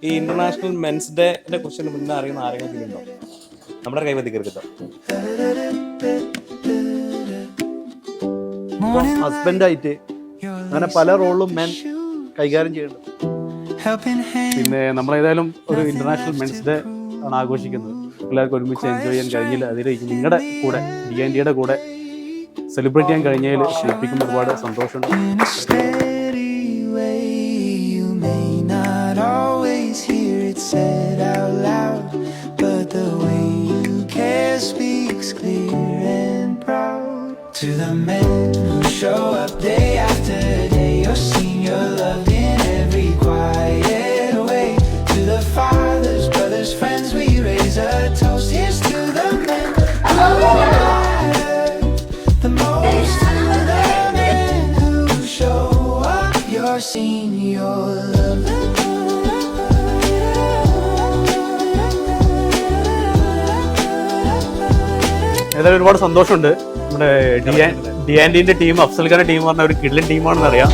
ഈ international men's ഡേനെ കുറിച്ച് മുന്നേ അറിയുന്ന ആരെങ്കിലും ഉണ്ടോ? നമ്മുടെ കൈവതിക്കരുത്. ഹസ്ബൻഡായിട്ട് അങ്ങനെ പല റോളും മെൻ കൈകാര്യം ചെയ്യുന്നുണ്ട്. പിന്നെ നമ്മളേതായാലും ഒരു ഇന്റർനാഷണൽ മെൻസ് ഡേ ആണ് ആഘോഷിക്കുന്നത്. എല്ലാവർക്കും ഒരുമിച്ച് എൻജോയ് ചെയ്യാൻ കഴിഞ്ഞില്ല. അതിലേക്ക് നിങ്ങളുടെ കൂടെ DNDയുടെ കൂടെ സെലിബ്രേറ്റ് ചെയ്യാൻ കഴിഞ്ഞതിൽ ശില്പിക്കും ഒരുപാട് സന്തോഷമുണ്ട്. To the men who show up day after day, you're seen, you're loved in every quiet way. To the fathers, brothers, friends, we raise a toast. Here's to the men who matter the most. To the men who show up, you're seen, you're loved. ഏതായാലും ഒരുപാട് സന്തോഷമുണ്ട്. നമ്മുടെ DNDന്റെ team, Afsal ഖാന്റെ team പറഞ്ഞ ഒരു കിഡ്ലൻ ടീമാണെന്ന് അറിയാം.